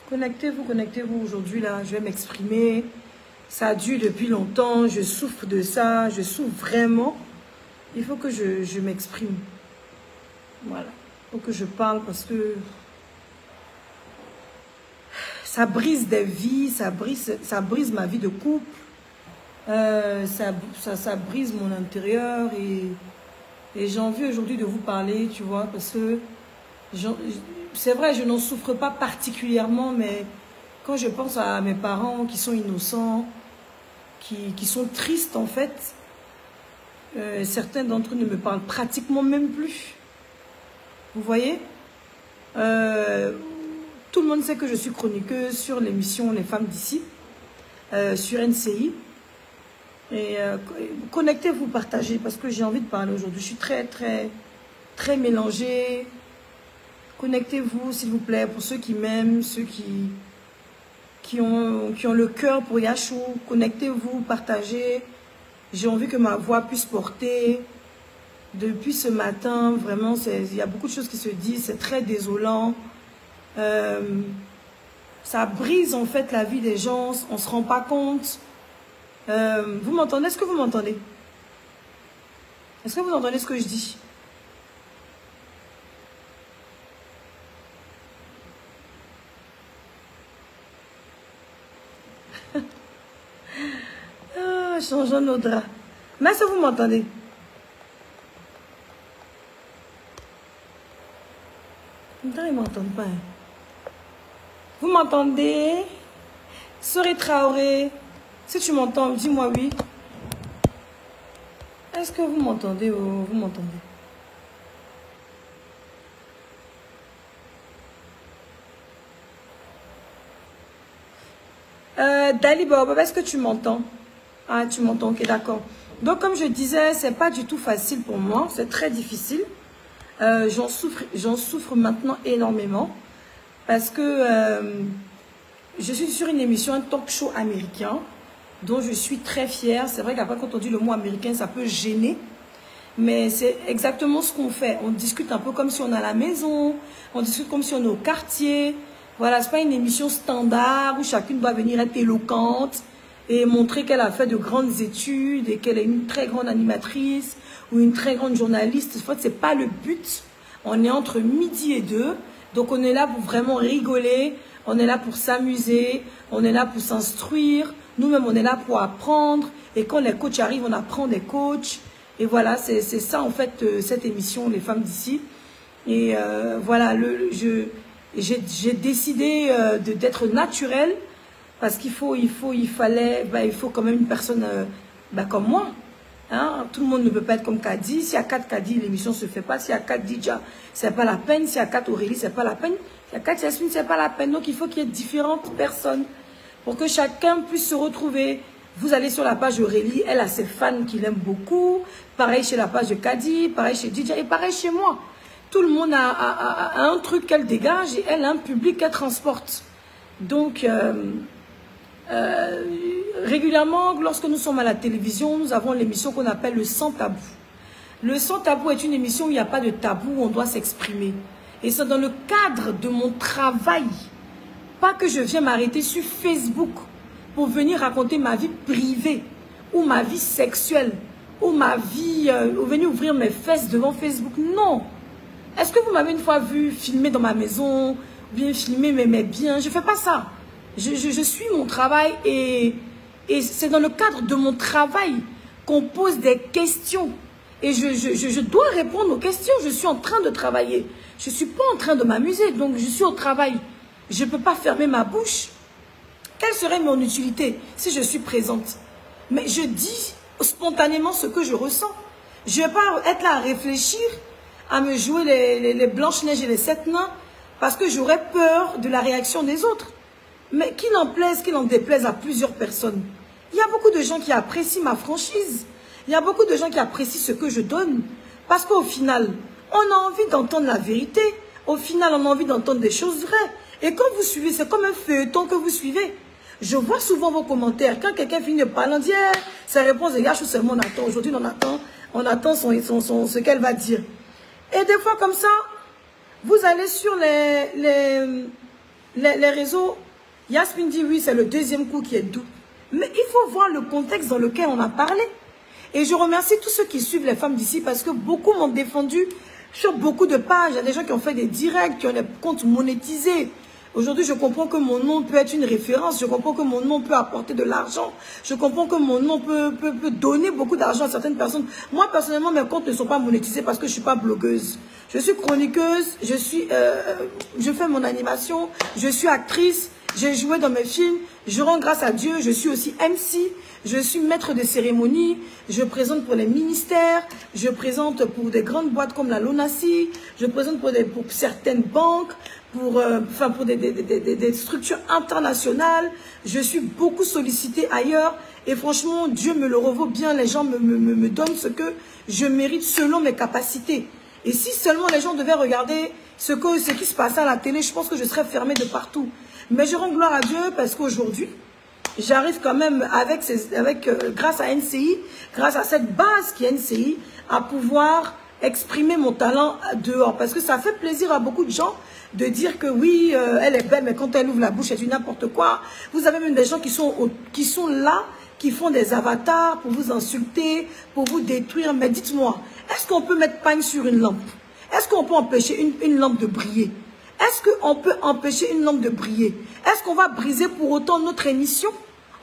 Connectez-vous, connectez-vous. Aujourd'hui, là, je vais m'exprimer. Ça dure depuis longtemps. Je souffre de ça. Je souffre vraiment. Il faut que je m'exprime. Voilà. Il faut que je parle parce que ça brise des vies. Ça brise ma vie de couple. Ça brise mon intérieur. Et j'ai envie aujourd'hui de vous parler, tu vois, parce que c'est vrai, je n'en souffre pas particulièrement, mais quand je pense à mes parents qui sont innocents, qui sont tristes en fait, certains d'entre eux ne me parlent pratiquement même plus. Vous voyez, tout le monde sait que je suis chroniqueuse sur l'émission Les Femmes d'ici, sur NCI. Et connectez-vous, partagez, parce que j'ai envie de parler aujourd'hui. Je suis très mélangée. Connectez-vous, s'il vous plaît, pour ceux qui m'aiment, ceux qui ont le cœur pour Yachou. Connectez-vous, partagez. J'ai envie que ma voix puisse porter. Depuis ce matin, vraiment, il y a beaucoup de choses qui se disent. C'est très désolant. Ça brise en fait la vie des gens. On ne se rend pas compte. Vous m'entendez? Est-ce que vous m'entendez? Est-ce que vous entendez ce que je dis? Changeons nos draps. Mais est-ce que vous m'entendez? Ils ne m'entendent pas. Hein. Vous m'entendez? Sorry Traoré. Si tu m'entends, dis-moi oui. Est-ce que vous m'entendez ou vous m'entendez? Dali Bob, est-ce que tu m'entends? Ah, tu m'entends, ok, d'accord. Donc, comme je disais, c'est pas du tout facile pour moi. C'est très difficile. J'en souffre maintenant énormément. Parce que je suis sur une émission, un talk show américain, dont je suis très fière. C'est vrai qu'après, quand on dit le mot américain, ça peut gêner. Mais c'est exactement ce qu'on fait. On discute un peu comme si on est à la maison. On discute comme si on est au quartier. Voilà, c'est pas une émission standard où chacune doit venir être éloquente et montrer qu'elle a fait de grandes études et qu'elle est une très grande animatrice ou une très grande journaliste. En fait, c'est pas le but. On est entre midi et 2. Donc, on est là pour vraiment rigoler. On est là pour s'amuser. On est là pour s'instruire. Nous-mêmes, on est là pour apprendre. Et quand les coachs arrivent, on apprend des coachs. Et voilà, c'est ça, en fait, cette émission, Les Femmes d'ici. Et voilà, j'ai décidé d'être naturelle parce qu'il faut quand même une personne comme moi. Hein? Tout le monde ne peut pas être comme Kadi. S'il y a 4 Kadi, l'émission ne se fait pas. S'il y a 4 Dija, c'est pas la peine. S'il y a 4 Aurélie, c'est pas la peine. S'il y a 4 Yasmine, c'est pas la peine. Donc, il faut qu'il y ait différentes personnes pour que chacun puisse se retrouver. Vous allez sur la page Aurélie, elle a ses fans qui l'aiment beaucoup. Pareil chez la page de Kadi, pareil chez Dija et pareil chez moi. Tout le monde a un truc qu'elle dégage et elle a un public qu'elle transporte. Donc, régulièrement, lorsque nous sommes à la télévision, nous avons l'émission qu'on appelle le Sans Tabou. Le Sans Tabou est une émission où il n'y a pas de tabou, où on doit s'exprimer. Et c'est dans le cadre de mon travail. Pas que je viens m'arrêter sur Facebook pour venir raconter ma vie privée ou ma vie sexuelle ou ma vie, ou venir ouvrir mes fesses devant Facebook. Non. Est-ce que vous m'avez une fois vu filmer dans ma maison, ou bien filmer mes biens? Je ne fais pas ça. Je suis mon travail et c'est dans le cadre de mon travail qu'on pose des questions. Et je dois répondre aux questions. Je suis en train de travailler. Je ne suis pas en train de m'amuser. Donc, je suis au travail. Je ne peux pas fermer ma bouche. Quelle serait mon utilité si je suis présente? Mais je dis spontanément ce que je ressens. Je ne vais pas être là à réfléchir, à me jouer les Blanches-Neiges et les 7 nains, parce que j'aurais peur de la réaction des autres. Mais qu'il en plaise, qu'il en déplaise à plusieurs personnes. Il y a beaucoup de gens qui apprécient ma franchise. Il y a beaucoup de gens qui apprécient ce que je donne. Parce qu'au final, on a envie d'entendre la vérité. Au final, on a envie d'entendre des choses vraies. Et quand vous suivez, c'est comme un feuilleton que vous suivez. Je vois souvent vos commentaires. Quand quelqu'un finit de parler, on dit sa réponse est gâche ou seulement on attend. Aujourd'hui, on attend ce qu'elle va dire. Et des fois comme ça, vous allez sur les réseaux, Yasmine dit oui, c'est le deuxième coup qui est doux. Mais il faut voir le contexte dans lequel on a parlé. Et je remercie tous ceux qui suivent les femmes d'ici parce que beaucoup m'ont défendu sur beaucoup de pages. Il y a des gens qui ont fait des directs, qui ont des comptes monétisés. Aujourd'hui, je comprends que mon nom peut être une référence. Je comprends que mon nom peut apporter de l'argent. Je comprends que mon nom peut donner beaucoup d'argent à certaines personnes. Moi, personnellement, mes comptes ne sont pas monétisés parce que je ne suis pas blogueuse. Je suis chroniqueuse, je fais mon animation, je suis actrice, j'ai joué dans mes films. Je rends grâce à Dieu. Je suis aussi MC. Je suis maître de cérémonie. Je présente pour les ministères. Je présente pour des grandes boîtes comme la Lonassi. Je présente pour certaines banques. Pour des structures internationales. Je suis beaucoup sollicitée ailleurs. Et franchement, Dieu me le revaut bien. Les gens me donnent ce que je mérite selon mes capacités. Et si seulement les gens devaient regarder ce qui se passait à la télé, je pense que je serais fermée de partout. Mais je rends gloire à Dieu parce qu'aujourd'hui, j'arrive quand même grâce à NCI, grâce à cette base qui est NCI, à pouvoir exprimer mon talent dehors. Parce que ça fait plaisir à beaucoup de gens de dire que oui, elle est belle, mais quand elle ouvre la bouche, elle dit n'importe quoi. Vous avez même des gens qui sont là, qui font des avatars pour vous insulter, pour vous détruire. Mais dites-moi, est-ce qu'on peut mettre pagne sur une lampe? Est-ce qu'on peut empêcher une lampe de briller? Est-ce qu'on peut empêcher une lampe de briller? Est-ce qu'on va briser pour autant notre émission?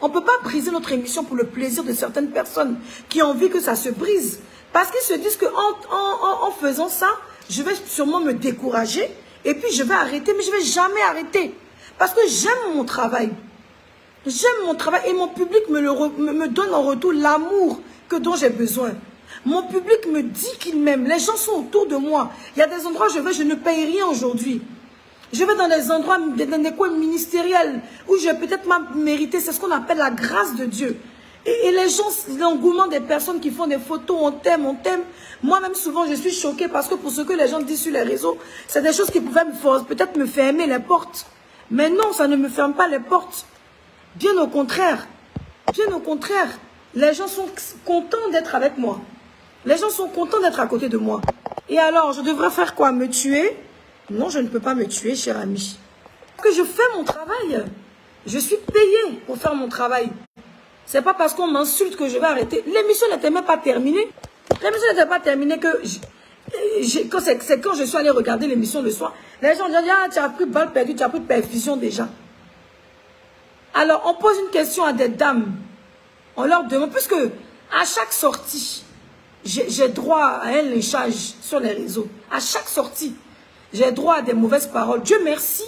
On ne peut pas briser notre émission pour le plaisir de certaines personnes qui ont envie que ça se brise. Parce qu'ils se disent qu'en faisant ça, je vais sûrement me décourager et puis je vais arrêter. Mais je ne vais jamais arrêter. Parce que j'aime mon travail. J'aime mon travail et mon public me donne en retour l'amour dont j'ai besoin. Mon public me dit qu'il m'aime. Les gens sont autour de moi. Il y a des endroits où je ne paye rien aujourd'hui. Je vais dans des endroits, dans des coins ministériels où je vais peut-être mériter. C'est ce qu'on appelle la grâce de Dieu. Et les gens, l'engouement des personnes qui font des photos, on t'aime, on t'aime. Moi-même, souvent, je suis choquée parce que pour ce que les gens disent sur les réseaux, c'est des choses qui pouvaient peut-être me fermer les portes. Mais non, ça ne me ferme pas les portes. Bien au contraire. Bien au contraire. Les gens sont contents d'être avec moi. Les gens sont contents d'être à côté de moi. Et alors, je devrais faire quoi? Me tuer? Non, je ne peux pas me tuer, cher ami. Parce que je fais mon travail. Je suis payée pour faire mon travail. C'est pas parce qu'on m'insulte que je vais arrêter. L'émission n'était même pas terminée. L'émission n'était pas terminée que... C'est quand je suis allée regarder l'émission le soir. Les gens disent, ah, tu as pris balle perdue, tu as pris perfusion déjà. Alors, on pose une question à des dames. On leur demande, puisque à chaque sortie, j'ai droit à un lynchage sur les réseaux. À chaque sortie, j'ai droit à des mauvaises paroles. Dieu merci,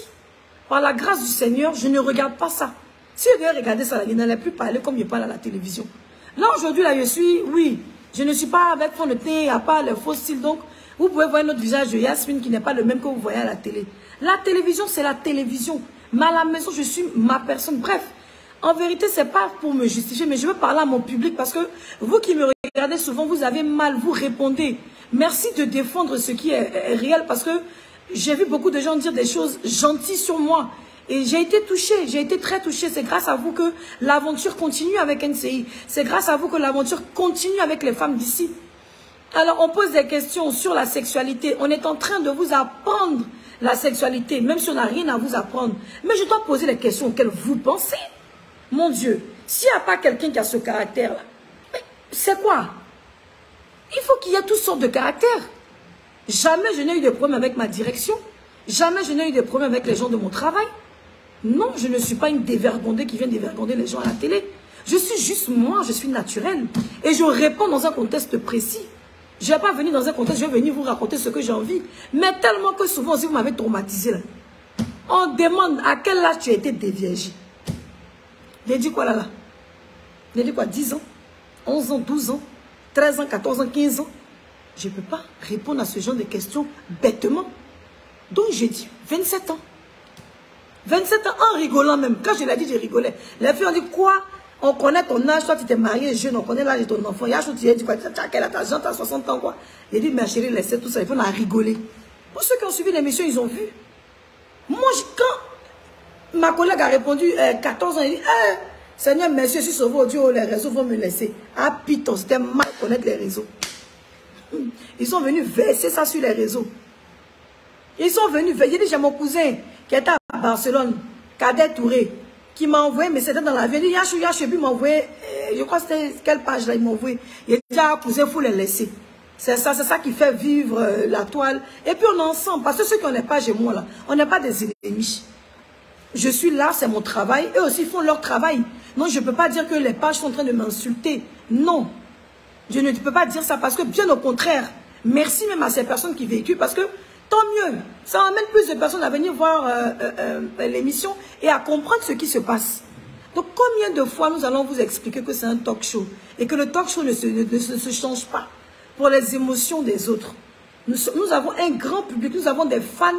par la grâce du Seigneur, je ne regarde pas ça. Si je devais regarder ça, je n'allais plus parler comme je parle à la télévision. Là, aujourd'hui, là, je suis, oui, je ne suis pas avec fond de teint, il n'y a pas les faux styles. Donc, vous pouvez voir notre visage de Yasmine qui n'est pas le même que vous voyez à la télé. La télévision, c'est la télévision. Mais à la maison, je suis ma personne. Bref, en vérité, ce n'est pas pour me justifier, mais je veux parler à mon public parce que vous qui me regardez souvent, vous avez mal, vous répondez. Merci de défendre ce qui est réel parce que j'ai vu beaucoup de gens dire des choses gentilles sur moi. Et j'ai été touchée, j'ai été très touchée. C'est grâce à vous que l'aventure continue avec NCI. C'est grâce à vous que l'aventure continue avec les femmes d'ici. Alors, on pose des questions sur la sexualité. On est en train de vous apprendre la sexualité, même si on n'a rien à vous apprendre. Mais je dois poser les questions auxquelles vous pensez. Mon Dieu, s'il n'y a pas quelqu'un qui a ce caractère-là, c'est quoi? Il faut qu'il y ait toutes sortes de caractères. Jamais je n'ai eu de problème avec ma direction. Jamais je n'ai eu de problème avec les gens de mon travail. Non, je ne suis pas une dévergondée qui vient dévergonder les gens à la télé. Je suis juste moi, je suis naturelle. Et je réponds dans un contexte précis. Je ne vais pas venir dans un contexte, je vais venir vous raconter ce que j'ai envie. Mais tellement que souvent, si vous m'avez traumatisé, là, on demande à quel âge tu as été déviergé. J'ai dit quoi là? J'ai dit quoi? 10 ans, 11 ans, 12 ans, 13 ans, 14 ans, 15 ans. Je ne peux pas répondre à ce genre de questions bêtement. Donc j'ai dit 27 ans. 27 ans en rigolant même. Quand je l'ai dit, je rigolais. Les filles ont dit quoi? On connaît ton âge, toi tu t'es marié jeune, on connaît l'âge de ton enfant. Il y a chose, tu as dit quoi? Tu as quel âge? Tu as 60 ans quoi? J'ai dit, ma chérie, laissez tout ça. Il faut en rigoler. Pour ceux qui ont suivi l'émission, ils ont vu. Moi, quand ma collègue a répondu 14 ans, il dit, Seigneur, merci, je suis sauvé au Dieu, les réseaux vont me laisser. Ah, putain, c'était mal connaître les réseaux. Ils sont venus verser ça sur les réseaux. Ils sont venus veiller. J'ai mon cousin qui était à Barcelone, Cadet Touré, qui m'a envoyé, mais c'était dans la ville. Yachou, puis m'a envoyé, je crois que c'était quelle page là, il m'a envoyé. Il a dit, ah, cousin, il faut les laisser. C'est ça qui fait vivre la toile. Et puis on est ensemble, parce que ceux qui n'ont pas chez moi là, on n'est pas des ennemis. Je suis là, c'est mon travail. Eux aussi font leur travail. Non, je ne peux pas dire que les pages sont en train de m'insulter. Non. Je ne peux pas dire ça parce que bien au contraire, merci même à ces personnes qui véhiculent parce que tant mieux. Ça amène plus de personnes à venir voir l'émission et à comprendre ce qui se passe. Donc combien de fois nous allons vous expliquer que c'est un talk show et que le talk show ne se change pas pour les émotions des autres. Nous avons un grand public, nous avons des fans.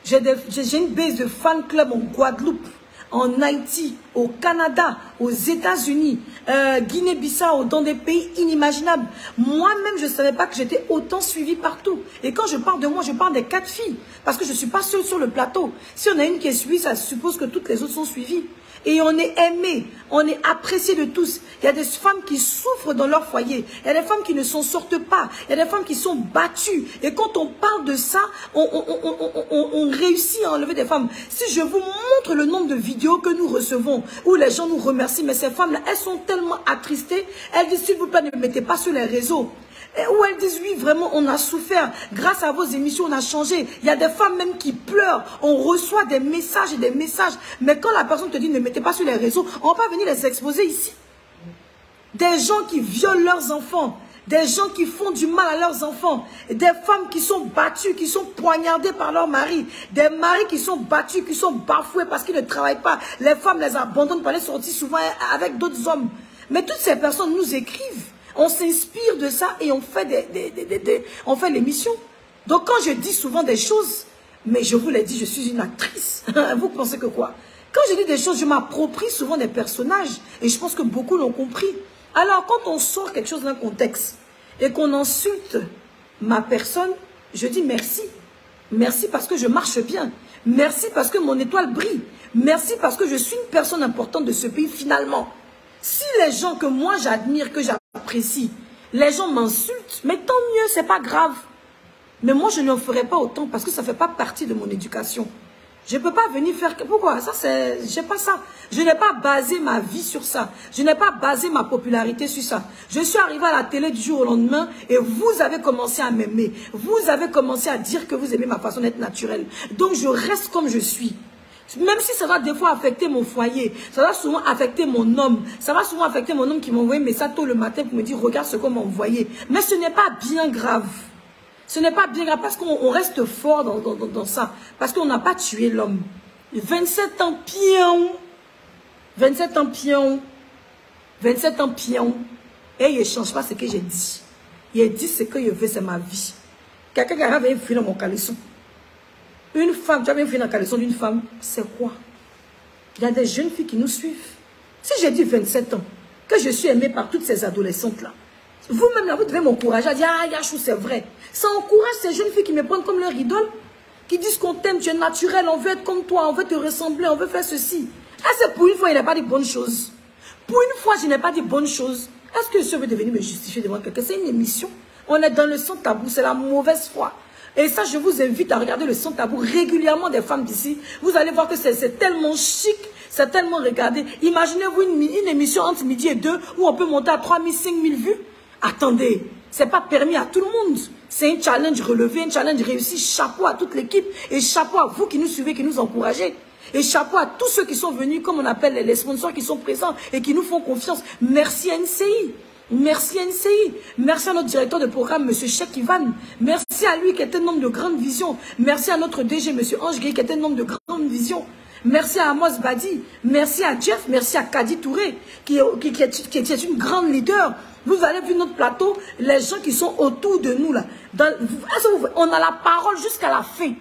J'ai une base de fan club en Guadeloupe, en Haïti, au Canada, aux États-Unis, Guinée-Bissau, dans des pays inimaginables. Moi-même, je ne savais pas que j'étais autant suivie partout. Et quand je parle de moi, je parle des 4 filles. Parce que je ne suis pas seule sur le plateau. Si on a une qui est suivie, ça suppose que toutes les autres sont suivies. Et on est aimé, on est apprécié de tous. Il y a des femmes qui souffrent dans leur foyer. Il y a des femmes qui ne s'en sortent pas. Il y a des femmes qui sont battues. Et quand on parle de ça, on réussit à enlever des femmes. Si je vous montre le nombre de vidéos que nous recevons, où les gens nous remercient, mais ces femmes-là, elles sont tellement attristées. Elles disent, s'il vous plaît, ne mettez pas sur les réseaux. Où elles disent, oui, vraiment, on a souffert. Grâce à vos émissions, on a changé. Il y a des femmes même qui pleurent. On reçoit des messages et des messages. Mais quand la personne te dit, ne mettez pas sur les réseaux, on va venir les exposer ici. Des gens qui violent leurs enfants. Des gens qui font du mal à leurs enfants. Des femmes qui sont battues, qui sont poignardées par leur mari. Des maris qui sont battus, qui sont bafoués parce qu'ils ne travaillent pas. Les femmes les abandonnent pour aller sortir souvent avec d'autres hommes. Mais toutes ces personnes nous écrivent. On s'inspire de ça et on fait on fait l'émission. Donc quand je dis souvent des choses, mais je vous l'ai dit, je suis une actrice. Vous pensez que quoi? Quand je dis des choses, je m'approprie souvent des personnages. Et je pense que beaucoup l'ont compris. Alors quand on sort quelque chose d'un contexte et qu'on insulte ma personne, je dis merci. Merci parce que je marche bien. Merci parce que mon étoile brille. Merci parce que je suis une personne importante de ce pays finalement. Si les gens que moi j'admire, que j'apprécie, les gens m'insultent, mais tant mieux, c'est pas grave. Mais moi je n'en ferai pas autant parce que ça ne fait pas partie de mon éducation. Je ne peux pas venir faire... Pourquoi? Ça, c'est... J'ai pas ça. Je n'ai pas basé ma vie sur ça. Je n'ai pas basé ma popularité sur ça. Je suis arrivée à la télé du jour au lendemain et vous avez commencé à m'aimer. Vous avez commencé à dire que vous aimez ma façon d'être naturelle. Donc je reste comme je suis. Même si ça va des fois affecter mon foyer, ça va souvent affecter mon homme, ça va souvent affecter mon homme qui m'a envoyé un message tôt le matin pour me dire regarde ce qu'on m'a envoyé. Mais ce n'est pas bien grave. Ce n'est pas bien grave parce qu'on reste fort dans ça. Parce qu'on n'a pas tué l'homme. 27 ans pion. 27 ans pion. 27 ans pion. Et il ne change pas ce que j'ai dit. Il dit ce que je veux, c'est ma vie. Quelqu'un qui a une fille dans mon caleçon. Une femme, tu as bien fait dans la caleçon d'une femme, c'est quoi? Il y a des jeunes filles qui nous suivent. Si j'ai dit 27 ans, que je suis aimée par toutes ces adolescentes-là, vous-même là, vous devez m'encourager à dire, ah, Yachou, c'est vrai. Ça encourage ces jeunes filles qui me prennent comme leur idole, qui disent qu'on t'aime, tu es naturel, on veut être comme toi, on veut te ressembler, on veut faire ceci. Ah, c'est pour une fois, il n'a pas dit bonnes choses. Pour une fois, je n'ai pas dit bonnes choses. Est-ce que je veux devenir me justifier devant quelqu'un? C'est une émission. On est dans le sans tabou, c'est la mauvaise foi. Et ça, je vous invite à regarder le sans tabou régulièrement des femmes d'ici. Vous allez voir que c'est tellement chic, c'est tellement regardé. Imaginez-vous une émission entre midi et 2 où on peut monter à 3000, 5000 vues. Attendez, ce n'est pas permis à tout le monde. C'est un challenge relevé, un challenge réussi. Chapeau à toute l'équipe et chapeau à vous qui nous suivez, qui nous encouragez. Et chapeau à tous ceux qui sont venus, comme on appelle les sponsors qui sont présents et qui nous font confiance. Merci à NCI. Merci à NCI. Merci à notre directeur de programme, M. Cheikh Ivan. Merci à lui qui est un homme de grande vision. Merci à notre DG, M. Ange Gay, qui est un homme de grande vision. Merci à Amos Badi. Merci à Jeff. Merci à Kadi Touré, qui est une grande leader. Vous allez voir notre plateau, les gens qui sont autour de nous là. On a la parole jusqu'à la fin.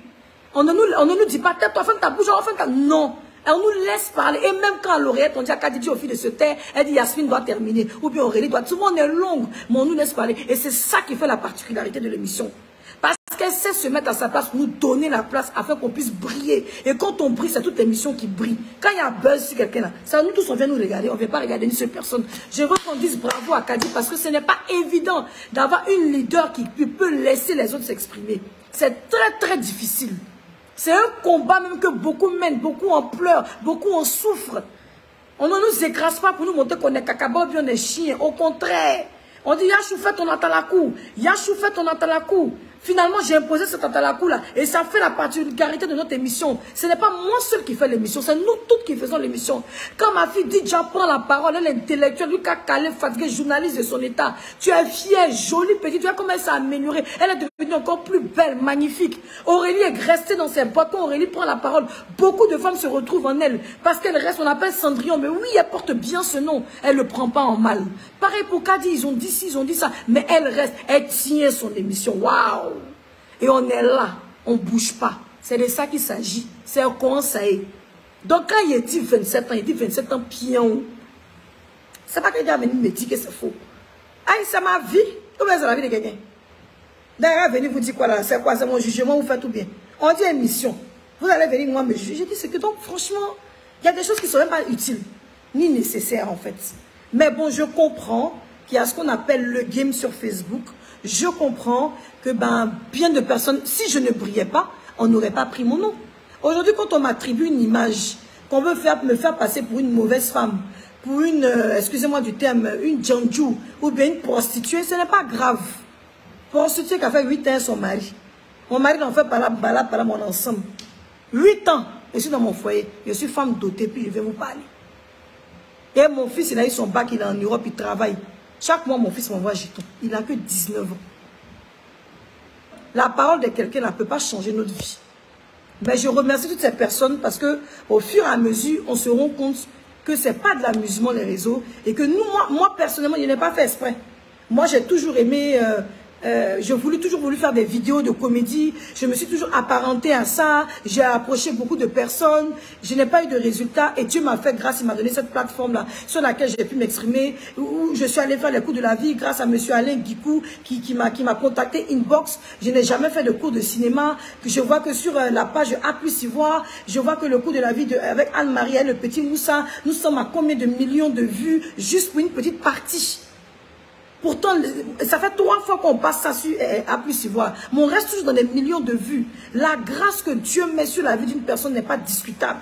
On ne nous dit pas, toi, ferme ta bouche, ferme ta... Non. On nous laisse parler. Et même quand à l'oreillette, on dit à Kadidi au fil de se taire, elle dit Yasmine doit terminer. Ou bien Aurélie doit. Souvent on est longue, mais on nous laisse parler. Et c'est ça qui fait la particularité de l'émission. Parce qu'elle sait se mettre à sa place, nous donner la place afin qu'on puisse briller. Et quand on brille, c'est toute l'émission qui brille. Quand il y a buzz sur quelqu'un là, ça nous tous on vient nous regarder, on ne vient pas regarder une seule personne. Je veux qu'on dise bravo à Kadi parce que ce n'est pas évident d'avoir une leader qui peut laisser les autres s'exprimer. C'est très très difficile. C'est un combat même que beaucoup mènent, beaucoup en pleurent, beaucoup en souffrent. On ne nous écrase pas pour nous montrer qu'on est cacabob, on est chien. Au contraire, on dit Yachou, fais ton atalakou. Yachou, fais ton atalakou. Finalement, j'ai imposé cet atalakou-là. Et ça fait la particularité de notre émission. Ce n'est pas moi seul qui fais l'émission, c'est nous toutes qui faisons l'émission. Quand ma fille dit, Jean prend la parole, elle est intellectuelle, lui qui a calé, fatigué, journaliste de son état. Tu es fière, jolie, petite, tu vois comment elle s'est améliorée. Elle est devenue encore plus belle, magnifique. Aurélie est restée dans ses boîtes. Quand Aurélie prend la parole, beaucoup de femmes se retrouvent en elle. Parce qu'elle reste, on appelle Cendrillon. Mais oui, elle porte bien ce nom. Elle ne le prend pas en mal. Pareil pour Kadi, ils ont dit ci, ils ont dit ça. Mais elle reste, elle tient son émission. Waouh! Et on est là, on ne bouge pas. C'est de ça qu'il s'agit. C'est un conseil. Donc quand il dit 27 ans, il dit 27 ans pion. C'est pas quelqu'un qui va venir me dire que c'est faux. Aïe, c'est ma vie. Comment c'est la vie de quelqu'un? D'ailleurs, venir vous dire quoi là? C'est quoi? C'est mon jugement, vous faites tout bien. On dit émission. Vous allez venir moi me juger. J'ai dit, c'est que donc franchement, il y a des choses qui ne sont même pas utiles, ni nécessaires en fait. Mais bon, je comprends qu'il y a ce qu'on appelle le game sur Facebook. Je comprends que bien de personnes, si je ne brillais pas, on n'aurait pas pris mon nom. Aujourd'hui, quand on m'attribue une image, qu'on veut me faire passer pour une mauvaise femme, pour une, excusez-moi du terme, une djandjou, ou bien une prostituée, ce n'est pas grave. Prostituée qui a fait 8 ans son mari. Mon mari n'en fait pas là, par là, mon ensemble. 8 ans, je suis dans mon foyer, je suis femme dotée, puis je vais vous parler. Et mon fils, il a eu son bac, il est en Europe, il travaille. Chaque mois, mon fils m'envoie jeton. Il n'a que 19 ans. La parole de quelqu'un ne peut pas changer notre vie. Mais je remercie toutes ces personnes parce que au fur et à mesure, on se rend compte que ce n'est pas de l'amusement les réseaux et que nous, moi personnellement, je n'ai pas fait exprès. Moi, j'ai toujours aimé... j'ai toujours voulu faire des vidéos de comédie. Je me suis toujours apparentée à ça. J'ai approché beaucoup de personnes. Je n'ai pas eu de résultats. Et Dieu m'a fait grâce. Il m'a donné cette plateforme-là sur laquelle j'ai pu m'exprimer. Où je suis allée faire les cours de la vie grâce à M. Alain Guikou qui m'a contacté inbox. Je n'ai jamais fait de cours de cinéma. Je vois que sur la page A+Ivoire, je vois que le cours de la vie avec Anne-Marie et le petit Moussa, nous sommes à combien de millions de vues juste pour une petite partie. Pourtant, ça fait 3 fois qu'on passe ça sur A+Ivoire. Mais on reste toujours dans des millions de vues. La grâce que Dieu met sur la vie d'une personne n'est pas discutable.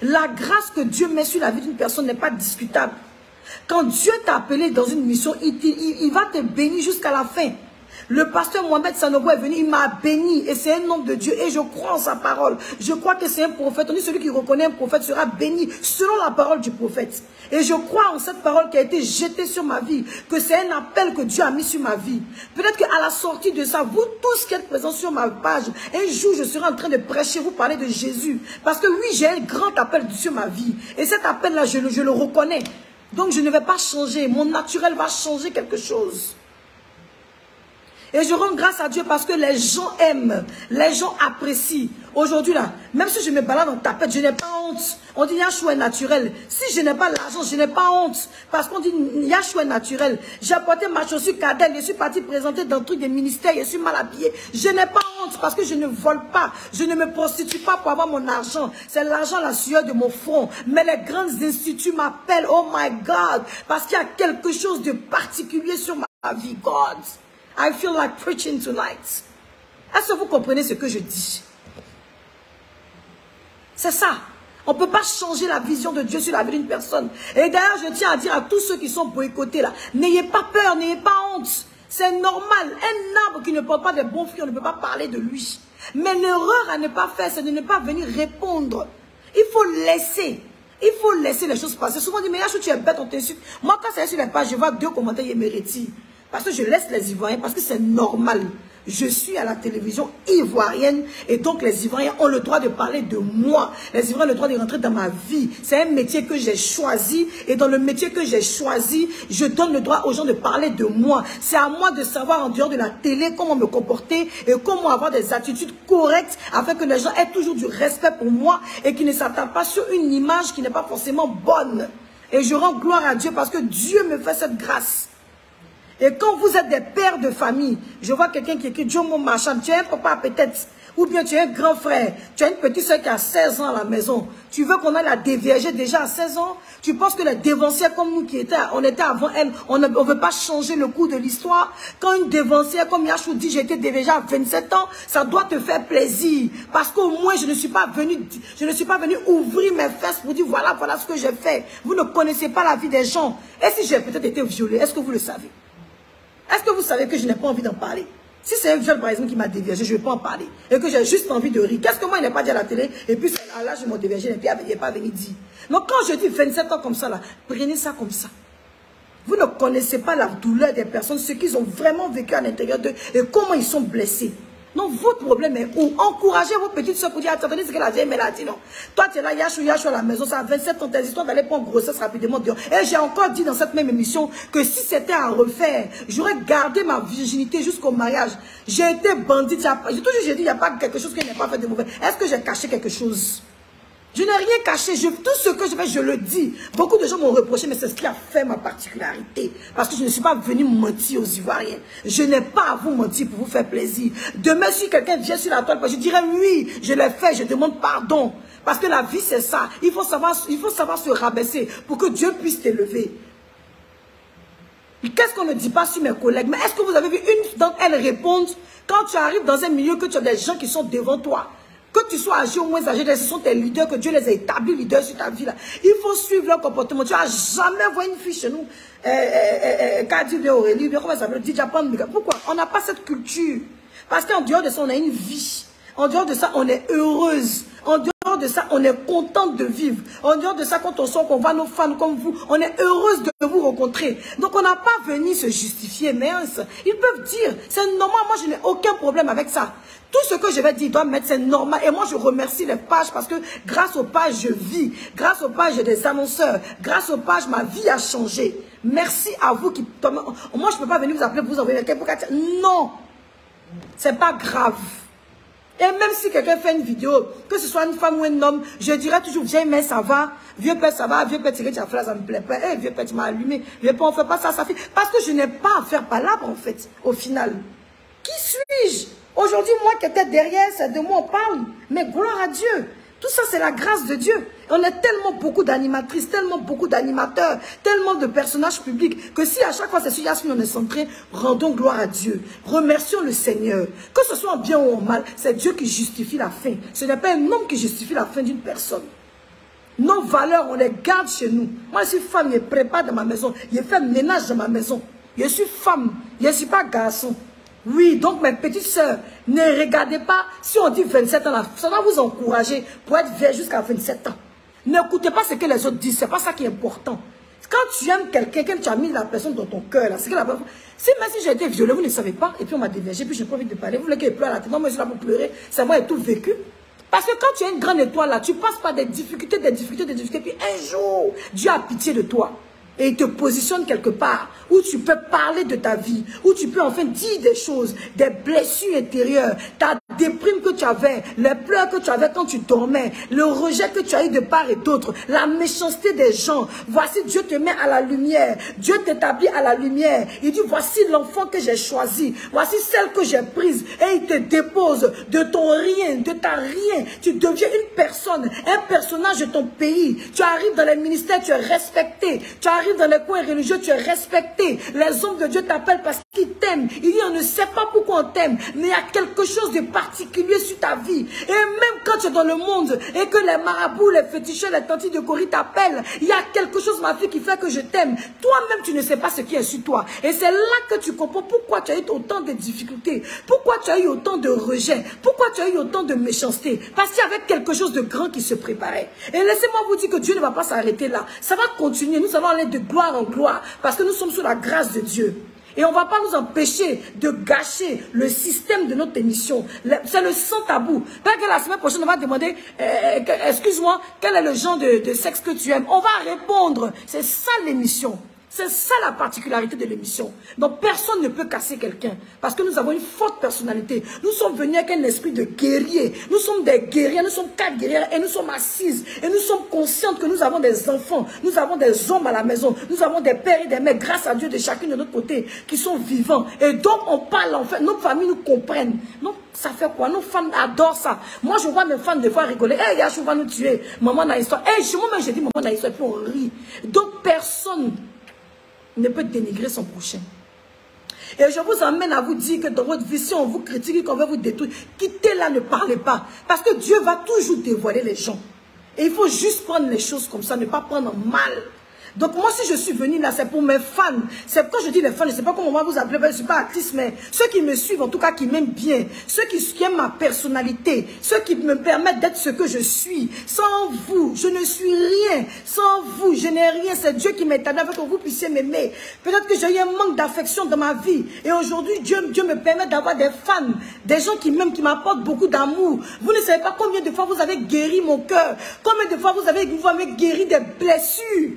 La grâce que Dieu met sur la vie d'une personne n'est pas discutable. Quand Dieu t'a appelé dans une mission, il va te bénir jusqu'à la fin. Le pasteur Mohamed Sanogo est venu, il m'a béni. Et c'est un homme de Dieu. Et je crois en sa parole. Je crois que c'est un prophète. On dit celui qui reconnaît un prophète sera béni selon la parole du prophète. Et je crois en cette parole qui a été jetée sur ma vie. Que c'est un appel que Dieu a mis sur ma vie. Peut-être qu'à la sortie de ça, vous tous qui êtes présents sur ma page, un jour je serai en train de prêcher, vous parler de Jésus. Parce que oui, j'ai un grand appel sur ma vie. Et cet appel-là, je le reconnais. Donc je ne vais pas changer. Mon naturel va changer quelque chose. Et je rends grâce à Dieu parce que les gens aiment, les gens apprécient. Aujourd'hui là, même si je me balade en tapette, je n'ai pas honte. On dit Yachou est naturel. Si je n'ai pas l'argent, je n'ai pas honte. Parce qu'on dit Yachou est naturel. J'ai apporté ma chaussure Cadel, je suis parti présenter dans le truc des ministères, je suis mal habillée. Je n'ai pas honte parce que je ne vole pas. Je ne me prostitue pas pour avoir mon argent. C'est l'argent, la sueur de mon front. Mais les grands instituts m'appellent, oh my God, parce qu'il y a quelque chose de particulier sur ma vie, God. I feel like preaching tonight. Est-ce que vous comprenez ce que je dis? C'est ça. On ne peut pas changer la vision de Dieu sur la vie d'une personne. Et d'ailleurs, je tiens à dire à tous ceux qui sont boycottés là, n'ayez pas peur, n'ayez pas honte. C'est normal. Un arbre qui ne porte pas de bons fruits, on ne peut pas parler de lui. Mais l'erreur à ne pas faire, c'est de ne pas venir répondre. Il faut laisser. Il faut laisser les choses passer. Souvent on dit, mais Yachou, tu es bête, on t'insulte. Moi, quand c'est sur les pages, je vois 2 commentaires, ils me retirent. Parce que je laisse les Ivoiriens, parce que c'est normal. Je suis à la télévision ivoirienne et donc les Ivoiriens ont le droit de parler de moi. Les Ivoiriens ont le droit de rentrer dans ma vie. C'est un métier que j'ai choisi et dans le métier que j'ai choisi, je donne le droit aux gens de parler de moi. C'est à moi de savoir en dehors de la télé comment me comporter et comment avoir des attitudes correctes afin que les gens aient toujours du respect pour moi et qu'ils ne s'attardent pas sur une image qui n'est pas forcément bonne. Et je rends gloire à Dieu parce que Dieu me fait cette grâce. Et quand vous êtes des pères de famille, je vois quelqu'un qui écrit Dieu mon marchand, tu es un papa peut-être. Ou bien tu es un grand frère, tu as une petite soeur qui a 16 ans à la maison. Tu veux qu'on aille la dévierger déjà à 16 ans? Tu penses que les dévancières comme nous on était avant elle, on ne veut pas changer le cours de l'histoire? Quand une dévancière comme Yachou dit, j'ai été déviergée à 27 ans, ça doit te faire plaisir. Parce qu'au moins, je ne suis pas venue ouvrir mes fesses pour dire, voilà ce que j'ai fait. Vous ne connaissez pas la vie des gens. Et si j'ai peut-être été violée, est-ce que vous le savez? Est-ce que vous savez que je n'ai pas envie d'en parler? Si c'est un viol, par exemple, qui m'a déviergé, je ne vais pas en parler. Et que j'ai juste envie de rire. Qu'est-ce que moi, il n'est pas dit à la télé? Et puis, à l'âge de mon déviergé, et puis il n'est pas venu dire. Donc, quand je dis 27 ans comme ça, là, prenez ça comme ça. Vous ne connaissez pas la douleur des personnes, ce qu'ils ont vraiment vécu à l'intérieur d'eux et comment ils sont blessés. Non, votre problème est où? Encouragez vos petites soeurs pour dire, attendez ce que la vieille m'a dit, non. Toi, tu es là, Yachou à la maison, ça a 27 ans, tes histoires d'aller prendre grossesse rapidement dehors. Et j'ai encore dit dans cette même émission que si c'était à refaire, j'aurais gardé ma virginité jusqu'au mariage. J'ai été bandite, j'ai toujours dit, il n'y a pas quelque chose qui n'est pas fait de mauvais. Est-ce que j'ai caché quelque chose? Je n'ai rien caché, tout ce que je fais, je le dis. Beaucoup de gens m'ont reproché, mais c'est ce qui a fait ma particularité. Parce que je ne suis pas venue mentir aux Ivoiriens. Je n'ai pas à vous mentir pour vous faire plaisir. Demain, si quelqu'un vient sur la toile, je dirais oui, je l'ai fait, je demande pardon. Parce que la vie, c'est ça. Il faut savoir se rabaisser pour que Dieu puisse t'élever. Qu'est-ce qu'on ne dit pas sur mes collègues? Mais est-ce que vous avez vu une d'entre elles répondre quand tu arrives dans un milieu que tu as des gens qui sont devant toi? Que tu sois âgé ou moins âgé, ce sont tes leaders, que Dieu les a établis leaders sur ta vie. Là. Il faut suivre leur comportement. Tu n'as jamais vu une fille chez nous. Kadi Aurélie, comment ça s'appelle? Dijapan. Pourquoi? On n'a pas cette culture. Parce qu'en dehors de ça, on a une vie. En dehors de ça, on est heureuse. En dehors de ça, on est contente de vivre. En dehors de ça, quand on sent qu'on va nos fans comme vous, on est heureuse de vous rencontrer. Donc, on n'a pas venu se justifier, mince. Ils peuvent dire, c'est normal, moi, je n'ai aucun problème avec ça. Tout ce que je vais dire, doit mettre, c'est normal. Et moi, je remercie les pages parce que grâce aux pages, je vis. Grâce aux pages, j'ai des annonceurs. Grâce aux pages, ma vie a changé. Merci à vous qui... Moi, je ne peux pas venir vous appeler pour vous envoyer quelqu'un pour... Non, c'est pas grave. Et même si quelqu'un fait une vidéo, que ce soit une femme ou un homme, je dirais toujours, vieille mère, ça va, vieux père, ça va, vieux père, tu as fait ça me plaît pas, hey, vieux père, tu m'as allumé, vieux père, on fait pas ça, ça fait... Parce que je n'ai pas à faire palabre, en fait, au final. Qui suis-je? Aujourd'hui, moi qui étais derrière, c'est de moi on parle, mais gloire à Dieu. Tout ça, c'est la grâce de Dieu. On est tellement beaucoup d'animatrices, tellement beaucoup d'animateurs, tellement de personnages publics, que si à chaque fois c'est sur Yasmine on est centré, rendons gloire à Dieu. Remercions le Seigneur. Que ce soit en bien ou en mal, c'est Dieu qui justifie la fin. Ce n'est pas un homme qui justifie la fin d'une personne. Nos valeurs, on les garde chez nous. Moi, je suis femme, je prépare dans ma maison, je fais ménage dans ma maison. Je suis femme, je ne suis pas garçon. Oui, donc mes petites sœurs, ne regardez pas, si on dit 27 ans, ça va vous encourager pour être vierge jusqu'à 27 ans. N'écoutez pas ce que les autres disent, c'est pas ça qui est important. Quand tu aimes quelqu'un, quand tu as mis la personne dans ton cœur, là, c'est que la personne... Même si j'ai été violée, vous ne savez pas, et puis on m'a dévergé, puis j'ai pas envie de parler, vous voulez qu'elle pleure à la tête, non, moi je suis là pour pleurer, c'est moi et tout vécu. Parce que quand tu as une grande étoile là, tu passes par des difficultés, puis un jour, Dieu a pitié de toi. Et il te positionne quelque part où tu peux parler de ta vie, où tu peux enfin dire des choses, des blessures intérieures, ta déprime que tu avais, les pleurs que tu avais quand tu dormais, le rejet que tu as eu de part et d'autre, la méchanceté des gens. Voici, Dieu te met à la lumière, Dieu t'établit à la lumière. Il dit, voici l'enfant que j'ai choisi, voici celle que j'ai prise. Et il te dépose de ton rien, de ta rien. Tu deviens une personne, un personnage de ton pays. Tu arrives dans les ministères, tu es respecté. Tu arrives dans les coins religieux, tu es respecté. Les hommes de Dieu t'appellent parce qu'ils t'aiment. Il dit, on ne sait pas pourquoi on t'aime, mais il y a quelque chose de particulier sur ta vie. Et même quand tu es dans le monde et que les marabouts, les féticheurs, les tantis de Corée t'appellent, il y a quelque chose, ma fille, qui fait que je t'aime. Toi-même, tu ne sais pas ce qui est sur toi. Et c'est là que tu comprends pourquoi tu as eu autant de difficultés, pourquoi tu as eu autant de rejets, pourquoi tu as eu autant de méchanceté. Parce qu'il y avait quelque chose de grand qui se préparait. Et laissez-moi vous dire que Dieu ne va pas s'arrêter là. Ça va continuer. Nous allons aller de gloire en gloire parce que nous sommes sous la grâce de Dieu. Et on ne va pas nous empêcher de gâcher le système de notre émission. C'est le sans tabou. Parce que la semaine prochaine, on va demander, excuse-moi, quel est le genre de sexe que tu aimes? On va répondre. C'est ça l'émission. C'est ça la particularité de l'émission. Donc personne ne peut casser quelqu'un. Parce que nous avons une forte personnalité. Nous sommes venus avec un esprit de guerrier. Nous sommes des guerriers, nous sommes 4 guerrières et nous sommes assises. Et nous sommes conscientes que nous avons des enfants. Nous avons des hommes à la maison. Nous avons des pères et des mères, grâce à Dieu, de chacune de notre côté, qui sont vivants. Et donc on parle en fait, nos familles nous comprennent. Donc ça fait quoi? Nos femmes adorent ça. Moi je vois mes femmes des fois rigoler. Hey, Yachou va nous tuer. Maman n'a histoire. Hey, chez moi même j'ai dit maman n'a histoire. Et puis on rit. Donc personne ne peut dénigrer son prochain. Et je vous emmène à vous dire que dans votre vie, si on vous critique, qu'on veut vous détruire, quittez là, ne parlez pas. Parce que Dieu va toujours dévoiler les gens. Et il faut juste prendre les choses comme ça, ne pas prendre mal. Donc moi, si je suis venue là, c'est pour mes fans. C'est quand je dis les fans, je ne sais pas comment on va vous appeler, je ne suis pas artiste, mais ceux qui me suivent, en tout cas, qui m'aiment bien, ceux qui aiment ma personnalité, ceux qui me permettent d'être ce que je suis. Sans vous, je ne suis rien. Sans vous, je n'ai rien. C'est Dieu qui m'a établi afin que vous puissiez m'aimer. Peut-être que j'ai eu un manque d'affection dans ma vie. Et aujourd'hui, Dieu me permet d'avoir des fans, des gens qui m'aiment, qui m'apportent beaucoup d'amour. Vous ne savez pas combien de fois vous avez guéri mon cœur. Combien de fois vous avez guéri des blessures.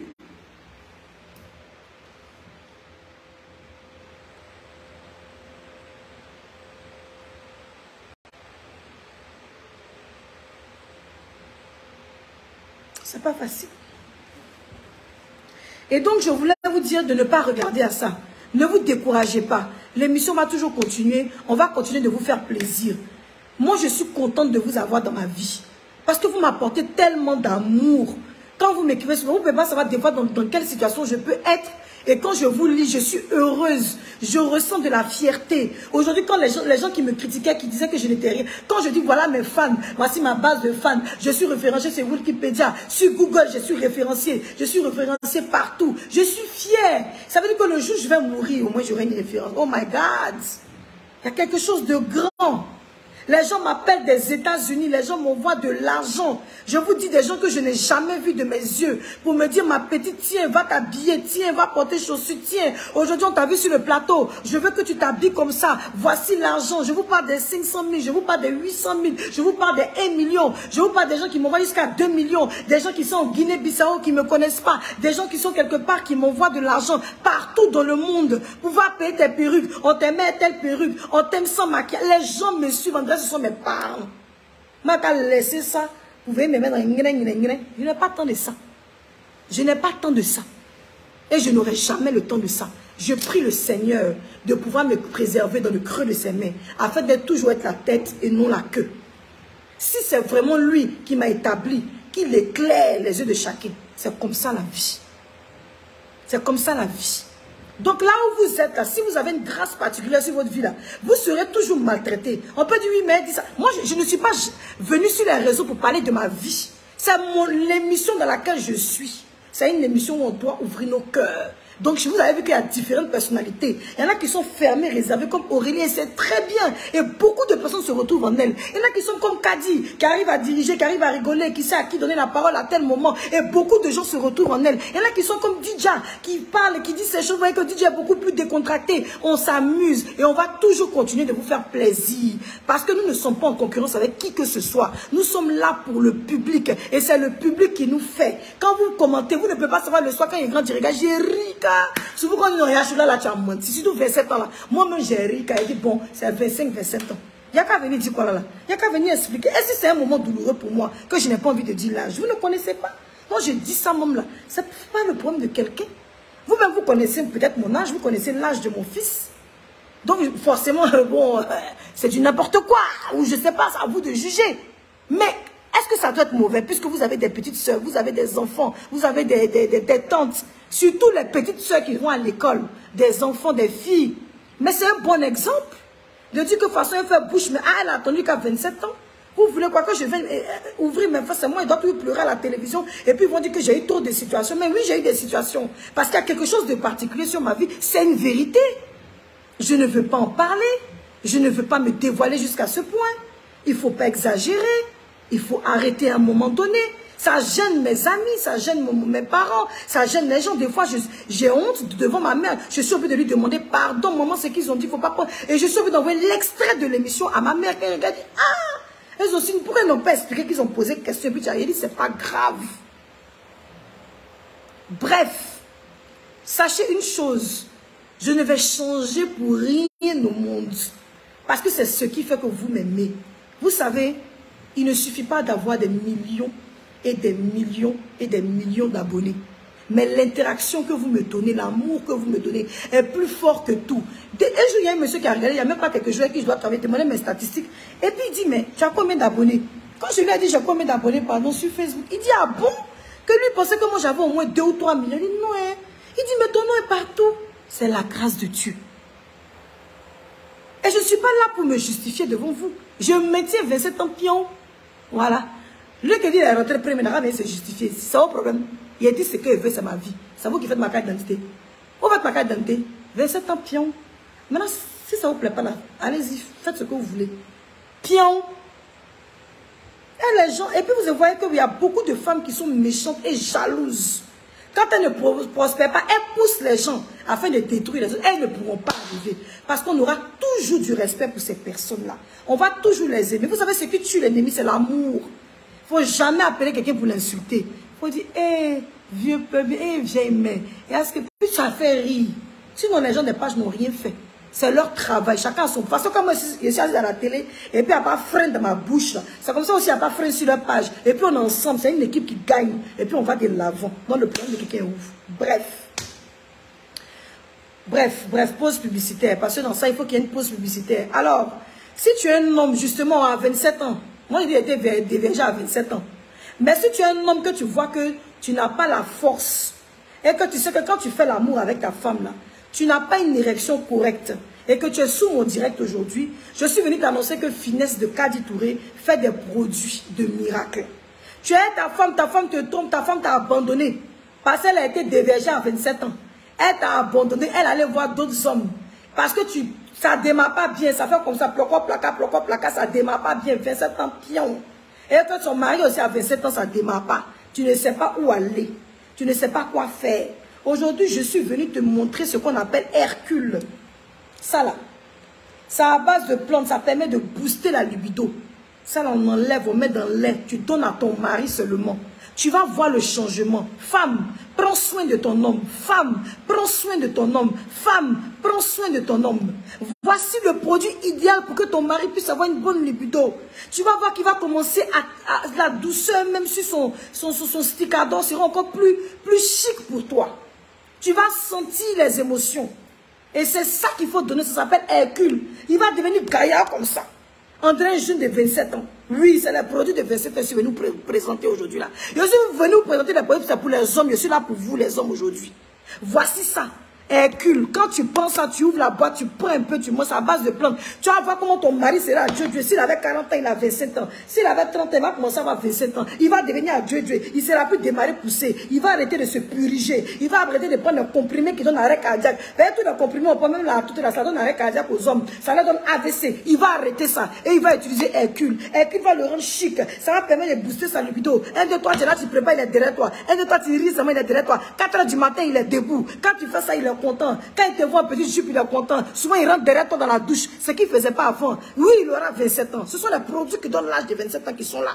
C'est pas facile. Et donc, je voulais vous dire de ne pas regarder à ça. Ne vous découragez pas. L'émission va toujours continuer. On va continuer de vous faire plaisir. Moi, je suis contente de vous avoir dans ma vie. Parce que vous m'apportez tellement d'amour. Quand vous m'écrivez, vous ne pouvez pas savoir des fois dans quelle situation je peux être. Et quand je vous lis, je suis heureuse. Je ressens de la fierté. Aujourd'hui, quand les gens qui me critiquaient, qui disaient que je n'étais rien, quand je dis voilà mes fans, voici ma base de fans, je suis référencée sur Wikipédia, sur Google, je suis référencée partout. Je suis fière. Ça veut dire que le jour où je vais mourir, au moins j'aurai une référence. Oh my God! Il y a quelque chose de grand. Les gens m'appellent des États-Unis, les gens m'envoient de l'argent. Je vous dis des gens que je n'ai jamais vus de mes yeux pour me dire ma petite, tiens, va t'habiller, tiens, va porter chaussures, tiens. Aujourd'hui, on t'a vu sur le plateau. Je veux que tu t'habilles comme ça. Voici l'argent. Je vous parle des 500 000, je vous parle des 800 000, je vous parle des 1 million. Je vous parle des gens qui m'envoient jusqu'à 2 millions, des gens qui sont en Guinée-Bissau qui ne me connaissent pas, des gens qui sont quelque part qui m'envoient de l'argent partout dans le monde. Pouvoir payer tes perruques, on t'aimait telle perruque, on t'aime sans maquillage. Les gens me suivent, André, ce sont mes parents. Moi, quand laisser ça, vous pouvez me mettre dans une. Je n'ai pas tant de ça. Je n'ai pas tant de ça. Et je n'aurai jamais le temps de ça. Je prie le Seigneur de pouvoir me préserver dans le creux de ses mains, afin d'être toujours être la tête et non la queue. Si c'est vraiment lui qui m'a établi, qu'il éclaire les yeux de chacun, c'est comme ça la vie. C'est comme ça la vie. Donc là où vous êtes, là, si vous avez une grâce particulière sur votre vie, là, vous serez toujours maltraité. On peut dire oui, mais dit ça. Moi, je ne suis pas venue sur les réseaux pour parler de ma vie. C'est l'émission dans laquelle je suis. C'est une émission où on doit ouvrir nos cœurs. Donc, vous avez vu qu'il y a différentes personnalités. Il y en a qui sont fermées, réservées, comme Aurélie, et c'est très bien. Et beaucoup de personnes se retrouvent en elle. Il y en a qui sont comme Kadi, qui arrivent à diriger, qui arrivent à rigoler, qui sait à qui donner la parole à tel moment. Et beaucoup de gens se retrouvent en elle. Il y en a qui sont comme Didja, qui parle, qui dit ces choses. Vous voyez que Didja est beaucoup plus décontracté. On s'amuse et on va toujours continuer de vous faire plaisir. Parce que nous ne sommes pas en concurrence avec qui que ce soit. Nous sommes là pour le public. Et c'est le public qui nous fait. Quand vous commentez, vous ne pouvez pas savoir le soir quand il est grand, il regarde, j'ai ri. Souvent quand on dit, je suis là, tu as menti. Surtout 27 ans là. Moi-même, j'ai ri. Il dit, bon, c'est 25, 27 ans. Il n'y a qu'à venir dire quoi là. Il n'y a qu'à venir expliquer. Est-ce que c'est un moment douloureux pour moi que je n'ai pas envie de dire l'âge? Vous ne connaissez pas. Moi, je dis ça même là. Ce n'est pas le problème de quelqu'un. Vous-même, vous connaissez peut-être mon âge. Vous connaissez l'âge de mon fils. Donc, forcément, bon, c'est du n'importe quoi. Ou je ne sais pas, c'est à vous de juger. Mais est-ce que ça doit être mauvais puisque vous avez des petites soeurs, vous avez des enfants, vous avez des tantes, surtout les petites soeurs qui vont à l'école, des enfants, des filles. Mais c'est un bon exemple de dire que de toute façon, elle fait bouche, mais elle a attendu qu'à 27 ans. Vous voulez quoi que je vienne ouvrir mes faces, moi, ils doivent toujours pleurer à la télévision et puis ils vont dire que j'ai eu trop de situations. Mais oui, j'ai eu des situations parce qu'il y a quelque chose de particulier sur ma vie, c'est une vérité. Je ne veux pas en parler, je ne veux pas me dévoiler jusqu'à ce point. Il ne faut pas exagérer. Il faut arrêter à un moment donné. Ça gêne mes amis, ça gêne mes parents, ça gêne les gens. Des fois, j'ai honte devant ma mère. Je suis obligée de lui demander pardon, maman, c'est qu'ils ont dit, il ne faut pas prendre. Et je suis obligée d'envoyer l'extrait de l'émission à ma mère. Elle regarde, ah, elles aussi, pourquoi elles n'ont pas expliqué qu'ils ont posé une question. Et puis, j'ai dit, c'est pas grave. Bref, Sachez une chose, je ne vais changer pour rien au monde. Parce que c'est ce qui fait que vous m'aimez. Vous savez, il ne suffit pas d'avoir des millions et des millions et des millions d'abonnés. Mais l'interaction que vous me donnez, l'amour que vous me donnez est plus fort que tout. Un jour, il y a un monsieur qui a regardé, il n'y a même pas quelques jours avec qui je dois travailler, demander mes statistiques. Et puis il dit, mais tu as combien d'abonnés? Quand je lui ai dit, j'ai combien d'abonnés, pardon, sur Facebook, il dit, ah bon? Que lui pensait que moi j'avais au moins 2 ou 3 millions. Il dit, non, hein. Il dit, mais ton nom est partout. C'est la grâce de Dieu. Et je ne suis pas là pour me justifier devant vous. Je maintiens 27 ans pion. Voilà. Lui qui dit, il est rentré préménara, mais il s'est justifié. C'est un problème. Il a dit, ce qu'il veut, c'est ma vie. C'est vous qui faites ma carte d'identité. Vous faites ma carte d'identité. 27 ans pion. Maintenant, si ça ne vous plaît pas, allez-y, faites ce que vous voulez. Pion. Et les gens, et puis vous voyez qu'il y a beaucoup de femmes qui sont méchantes et jalouses. Quand elles ne prospèrent pas, elles poussent les gens afin de détruire les autres. Elles ne pourront pas arriver. Parce qu'on aura toujours du respect pour ces personnes-là. On va toujours les aimer. Vous savez, ce qui tue l'ennemi, c'est l'amour. Il ne faut jamais appeler quelqu'un pour l'insulter. Il faut dire, hé, vieux peuple, hé, vieille mère. Et est-ce que puis ça fait rire? Sinon, les gens des pages n'ont rien fait. C'est leur travail. Chacun a son... Parce que comme moi, je suis à la télé, et puis il n'y a pas frein dans ma bouche. C'est comme ça aussi, il n'y a pas frein sur leur page. Et puis on est ensemble, c'est une équipe qui gagne. Et puis on va de l'avant. Non, le problème de quelqu'un ouvre. Bref, pause publicitaire. Parce que dans ça, il faut qu'il y ait une pause publicitaire. Alors, si tu es un homme justement à 27 ans, moi j'ai été dévergé à 27 ans. Mais si tu es un homme que tu vois que tu n'as pas la force, et que tu sais que quand tu fais l'amour avec ta femme là, tu n'as pas une érection correcte et que tu es sous mon direct aujourd'hui, je suis venu t'annoncer que Finesse de Kadi Touré fait des produits de miracles. Tu es ta femme te trompe, ta femme t'a abandonné parce qu'elle a été dévergée à 27 ans. Elle t'a abandonné, elle allait voir d'autres hommes. Parce que ça ne démarre pas bien, ça fait comme ça, ploco, placa, ça ne démarre pas bien, 27 ans, pion. Et quand son mari aussi à 27 ans, ça ne démarre pas. Tu ne sais pas où aller, tu ne sais pas quoi faire. Aujourd'hui, je suis venu te montrer ce qu'on appelle Hercule. Ça là, ça à base de plantes, ça permet de booster la libido. Ça là, on enlève, on met dans le lait, tu donnes à ton mari seulement. Tu vas voir le changement. Femme, prends soin de ton homme. Femme, prends soin de ton homme. Femme, prends soin de ton homme. Voici le produit idéal pour que ton mari puisse avoir une bonne libido. Tu vas voir qu'il va commencer à la douceur, même si son sticador sera encore plus chic pour toi. Tu vas sentir les émotions. Et c'est ça qu'il faut donner, ça s'appelle Hercule. Il va devenir gaillard comme ça. André, un jeune de 27 ans. Oui, c'est le produit de 27 ans que je suis venu vous présenter aujourd'hui là. Je suis venu vous présenter les produits pour les hommes. Je suis là pour vous les hommes aujourd'hui. Voici ça. Hercule, quand tu prends ça, tu ouvres la boîte, tu prends un peu, tu manges à base de plantes. Tu vas voir comment ton mari sera à Dieu. S'il avait 40 ans, il a 27 ans. S'il avait 30 ans, il va commencer à avoir 27 ans. Il va devenir à Dieu. Il ne sera plus démarrer poussé. Il va arrêter de se puriger. Il va arrêter de prendre un comprimé qui donne arrêt cardiaque. D'ailleurs, tous les comprimés, on peut même là, ça donne arrêt cardiaque aux hommes. Ça leur donne AVC. Il va arrêter ça. Et il va utiliser Hercule. Hercule va le rendre chic. Ça va permettre de booster sa libido. 1, 2, 3, tu es là, tu prépares, il est derrière toi. 1, 2, 3, tu ris, il est derrière toi. 4 heures du matin, il est debout. Quand tu fais ça, il est content. Quand il te voit un petit jupe, il est content. Souvent, il rentre derrière toi dans la douche. Ce qu'il ne faisait pas avant. Oui, il aura 27 ans. Ce sont les produits qui donnent l'âge de 27 ans qui sont là.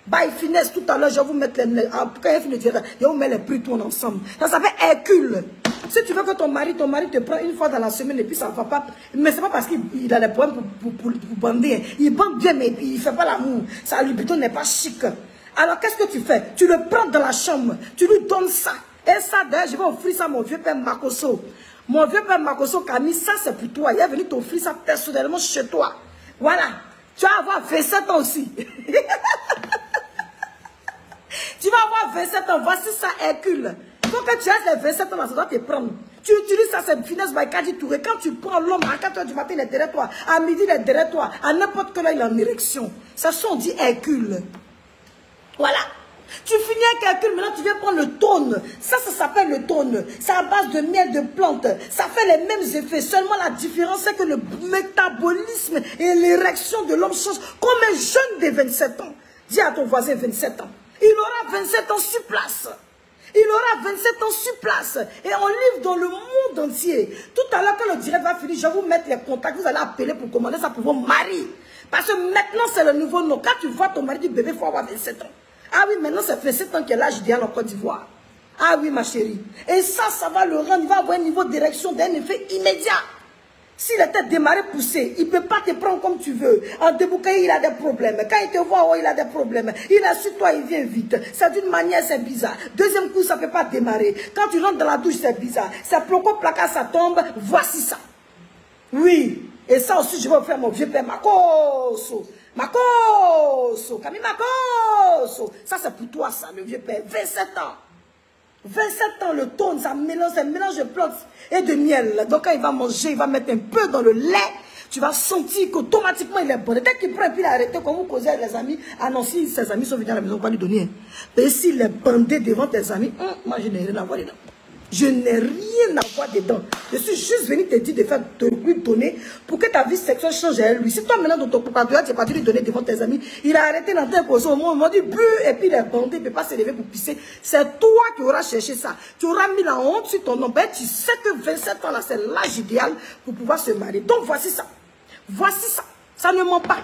By Finesse, tout à l'heure, je vais vous mettre les... Quand il finit, je vais vous mettre les prix tout ensemble. Ça s'appelle Hercule. Si tu veux que ton mari te prend une fois dans la semaine et puis ça ne va pas... Mais ce n'est pas parce qu'il a des problèmes pour bander. Il bande bien, mais il ne fait pas l'amour. Sa libido n'est pas chic. Alors, qu'est-ce que tu fais? Tu le prends dans la chambre. Tu lui donnes ça. Et ça, d'ailleurs, je vais offrir ça à mon vieux père Makoso. Mon vieux père Makoso Camille, ça c'est pour toi. Il est venu t'offrir ça personnellement chez toi. Voilà. Tu vas avoir 27 ans aussi. Tu vas avoir 27 ans. Voici ça, Hercule. Il faut que tu aies les 27 ans, ça doit te prendre. Tu utilises ça, c'est Finesse by Kadi Touré. Quand tu prends l'homme à 4 h du matin, il est derrière toi. À midi, il est derrière toi. À n'importe quelle heure, il est en érection. Ça, on dit Hercule. Voilà. Tu finis avec Hercule, maintenant tu viens prendre le tone. Ça s'appelle le tone. C'est à base de miel de plante. Ça fait les mêmes effets. Seulement la différence, c'est que le métabolisme et l'érection de l'homme changent comme un jeune de 27 ans. Dis à ton voisin 27 ans. Il aura 27 ans sur place. Il aura 27 ans sur place. Et on livre dans le monde entier. Tout à l'heure, quand le direct va finir, je vais vous mettre les contacts. Vous allez appeler pour commander ça pour vos maris. Parce que maintenant, c'est le nouveau nom. Quand tu vois ton mari du bébé, il faut avoir 27 ans. Ah oui, maintenant, c'est 27 ans qu'il est l'âge idéal en Côte d'Ivoire. Ah oui, ma chérie. Et ça va le rendre, il va avoir un niveau d'érection d'un effet immédiat. S'il était démarré poussé, il ne peut pas te prendre comme tu veux. En déboucaille, il a des problèmes. Quand il te voit, oh, il a des problèmes. Il est sur toi, il vient vite. C'est d'une manière, c'est bizarre. Deuxième coup, ça ne peut pas démarrer. Quand tu rentres dans la douche, c'est bizarre. Ça placo, placard, ça tombe. Voici ça. Oui. Et ça aussi, je vais faire mon vieux père Makoso. Makoso. Camille Makoso. Ça, c'est pour toi, ça, le vieux père. 27 ans. 27 ans, le tone, ça mélange, un mélange de plantes et de miel. Donc, quand il va manger, il va mettre un peu dans le lait. Tu vas sentir qu'automatiquement, il est bon. Dès qu'il prend et puis il a arrêté, comme vous causez avec les amis, ah non, si ses amis sont venus à la maison, on va lui donner. Mais s'il est bandé devant tes amis, moi, je n'ai rien à voir dedans. Je n'ai rien à voir dedans. Je suis juste venu te dire de lui donner pour que ta vie sexuelle change avec lui. Si toi, maintenant, dans ton vocabulaire, tu n'es pas dû lui donner devant tes amis, il a arrêté dans tes causes au moment du but, et puis il est bandé, il ne peut pas se lever pour pisser. C'est toi qui auras cherché ça. Tu auras mis la honte sur ton nom. Ben, tu sais que 27 ans, là, c'est l'âge idéal pour pouvoir se marier. Donc, voici ça. Voici ça. Ça ne ment pas.